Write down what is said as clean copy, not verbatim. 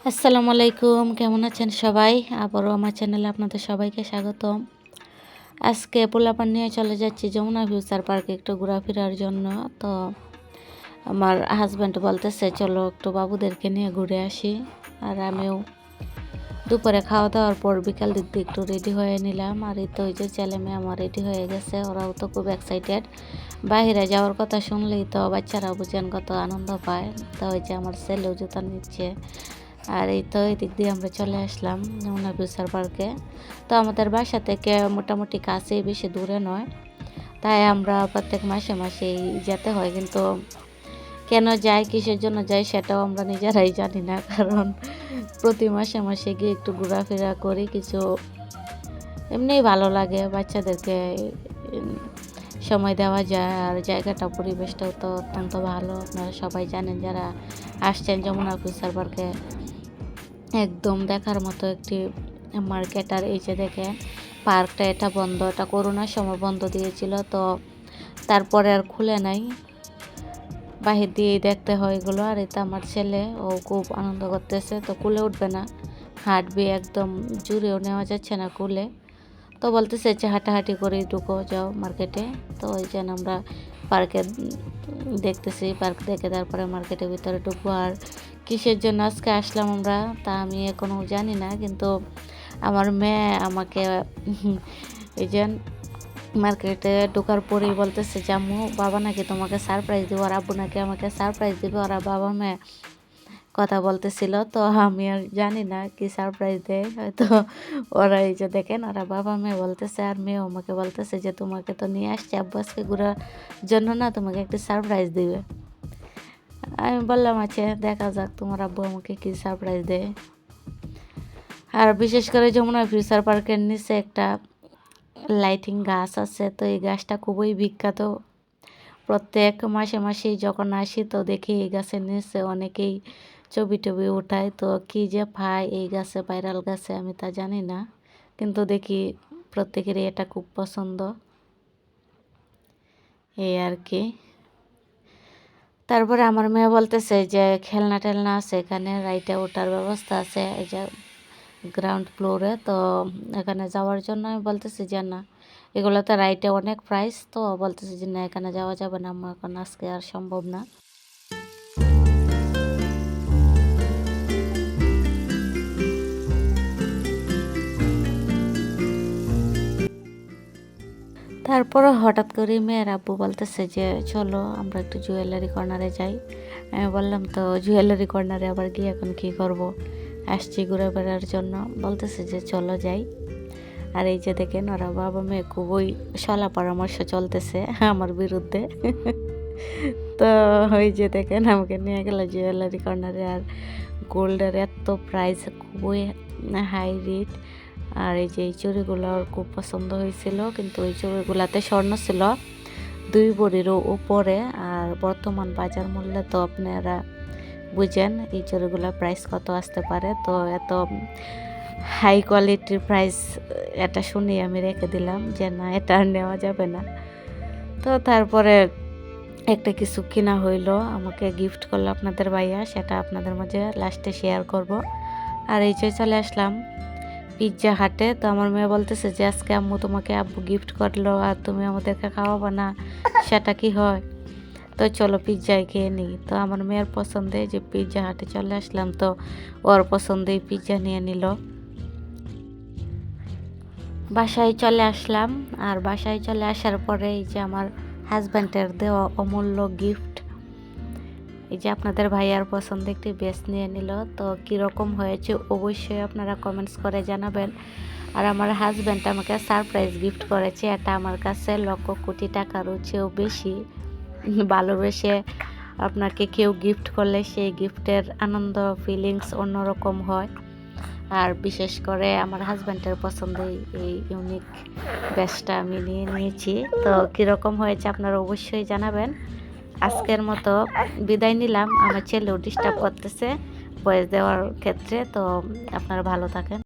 আসসালামু আলাইকুম, কেমন আছেন সবাই? আবারও আমার চ্যানেলে আপনাদের সবাইকে স্বাগতম। আজকে পোলাপান নিয়ে চলে যাচ্ছি যমুনা ফিউচার পার্কে একটু ঘোরাফেরার জন্য। তো আমার হাজব্যান্ড বলতেছে চলো একটু বাবুদেরকে নিয়ে ঘুরে আসি। আর আমিও দুপুরে খাওয়া দাওয়ার পর বিকাল দিক দিয়ে একটু রেডি হয়ে নিলাম। আর এই তো ওই যে ছেলে মেয়ে আমার রেডি হয়ে গেছে, ওরাও তো খুব এক্সাইটেড। বাইরে যাওয়ার কথা শুনলেই তো বাচ্চারা বুঝেন কত আনন্দ পায়। তো ওই যে আমার ছেলেও জুতা নিচ্ছে। আর এই তো এদিক দিয়ে আমরা চলে আসলাম যমুনা ফিউচার পার্কে। তো আমাদের বাসা থেকে মোটামুটি কাছেই, বেশি দূরে নয়। তাই আমরা প্রত্যেক মাসে মাসেই যেতে হয়, কিন্তু কেন যাই, কিসের জন্য যাই সেটাও আমরা নিজেরাই জানি না। কারণ প্রতি মাসে মাসে গিয়ে একটু ঘোরাফেরা করি, কিছু এমনিই ভালো লাগে, বাচ্চাদেরকে সময় দেওয়া যায়। আর জায়গাটা, পরিবেশটাও তো অত্যন্ত ভালো। আপনারা সবাই জানেন যারা আসছেন যমুনা ফিউচার পার্কে, একদম দেখার মতো একটি মার্কেট। আর এই যে দেখেন পার্কটা, এটা বন্ধ, এটা করোনার সময় বন্ধ দিয়েছিল, তো তারপরে আর খুলে নাই। বাহির দিয়েই দেখতে হয় এগুলো। আর এটা আমার ছেলে, ও খুব আনন্দ করতেছে, তো কুলে উঠবে না, হাঁটবে, একদম জুড়েও নেওয়া যাচ্ছে না কুলে। তো বলতেছে যে হাঁটাহাঁটি করে ঢুকো যাও মার্কেটে। তো ওই যেন আমরা পার্কে দেখতেছি, পার্ক দেখে তারপরে মার্কেটের ভিতরে ঢুকবো। আর কিসের জন্য আজকে আসলাম আমরা তা আমি এখনও জানি না, কিন্তু আমার মেয়ে আমাকে এই যে মার্কেটে ঢোকার পরেই বলতেছে যে আম্মু, বাবা নাকি তোমাকে সারপ্রাইজ দিব, আর আব্বু নাকি আমাকে সারপ্রাইজ দিবে। ওরা বাবা মেয়ে কথা বলতেছিল, তো আমি আর জানি না কি সারপ্রাইজ দেয়। হয়তো ওরা এই যে দেখেন, ওরা বাবা মেয়ে বলতেছে, আর মেয়েও আমাকে বলতেছে যে তোমাকে তো নিয়ে আসছে আব্বু আজকে ঘোরার জন্য, না তোমাকে একটি সারপ্রাইজ দিবে। আমি বললাম আচ্ছা দেখা যাক তোমার আব্বু আমাকে কি সারপ্রাইজ দেয়। আর বিশেষ করে যমুনা ফিউচার পার্কের নিচে একটা লাইটিং গাছ আছে, তো এই গাছটা খুবই বিখ্যাত। প্রত্যেক মাসে মাসেই যখন আসি তো দেখি এই গাছের নিচে অনেকেই ছবি টবি উঠায়। তো কি যে পায় এই গাছে, ভাইরাল গাছে, আমি তা জানি না, কিন্তু দেখি প্রত্যেকেরই এটা খুব পছন্দ, এই আর কি। তারপরে আমার মেয়ে বলতেছে যে খেলনা টেলনা আছে এখানে, রাইটে ওঠার ব্যবস্থা আছে এই যে গ্রাউন্ড ফ্লোরে, তো এখানে যাওয়ার জন্য আমি বলতেছি যে না, এগুলোতে রাইটে অনেক প্রাইস, তো বলতেছি যে না এখানে যাওয়া যাবে না, আমার এখন আজকে আর সম্ভব না। তারপরে হঠাৎ করে মেয়ের আব্বু বলতেছে যে চলো আমরা একটু জুয়েলারি কর্নারে যাই। আমি বললাম তো জুয়েলারি কর্নারে আবার গিয়ে এখন কি করব, আসছি ঘুরে বেড়ার জন্য। বলতেছে যে চলো যাই। আর এই যে দেখেন ওরা বাবা মেয়ে খুবই সলা পরামর্শ চলতেছে আমার বিরুদ্ধে। তো ওই যে দেখেন আমাকে নিয়ে গেল জুয়েলারি কর্নারে। আর গোল্ডের এত প্রাইস, খুবই হাই রেট। আর এই যে এই চুড়িগুলো ওর খুব পছন্দ হয়েছিল, কিন্তু ওই চুড়িগুলাতে স্বর্ণ ছিল 2 ভরিরও উপরে। আর বর্তমান বাজার মূল্যে তো আপনারা বুঝেন এই চুড়িগুলোর প্রাইস কত আসতে পারে। তো এত হাই কোয়ালিটির প্রাইস, এটা শুনে আমি রেখে দিলাম যে না, এটা আর নেওয়া যাবে না। তো তারপরে একটা কিছু কিনা হইলো, আমাকে গিফট করলো আপনাদের ভাইয়া, সেটা আপনাদের মাঝে লাস্টে শেয়ার করব। আর এই যে চলে আসলাম পিৎজা হাটে। তো আমার মেয়ে বলতেছে যে আজকে আম্মু তোমাকে আব্বু গিফট করলো আর তুমি আমাদেরকে খাওয়াবো না, সেটা কি হয়? তো চলো পিৎজাই খেয়ে নিই। তো আমার মেয়ের পছন্দে যে পিৎজা হাটে চলে আসলাম, তো ওর পছন্দেই পিৎজা নিয়ে নিল। বাসায় চলে আসলাম। আর বাসায় চলে আসার পরে এই যে আমার হাজব্যান্ডের দেওয়া অমূল্য গিফট, এই যে আপনাদের ভাইয়ার পছন্দ একটি বেস নিয়ে নিল। তো কীরকম হয়েছে অবশ্যই আপনারা কমেন্টস করে জানাবেন। আর আমার হাজব্যান্ড আমাকে সারপ্রাইজ গিফট করেছে, এটা আমার কাছে লক্ষ কোটি টাকারও চেয়েও বেশি। ভালোবেসে আপনাকে কেউ গিফট করলে সেই গিফটের আনন্দ, ফিলিংস অন্যরকম হয়। আর বিশেষ করে আমার হাজব্যান্ডের পছন্দে এই ইউনিক বেসটা আমি নিয়ে নিয়েছি। তো কীরকম হয়েছে আপনারা অবশ্যই জানাবেন। আজকের মতো বিদায় নিলাম, আমার ছেলেও ডিস্টার্ব করতেছে ভয়েস দেওয়ার ক্ষেত্রে। তো আপনারা ভালো থাকেন।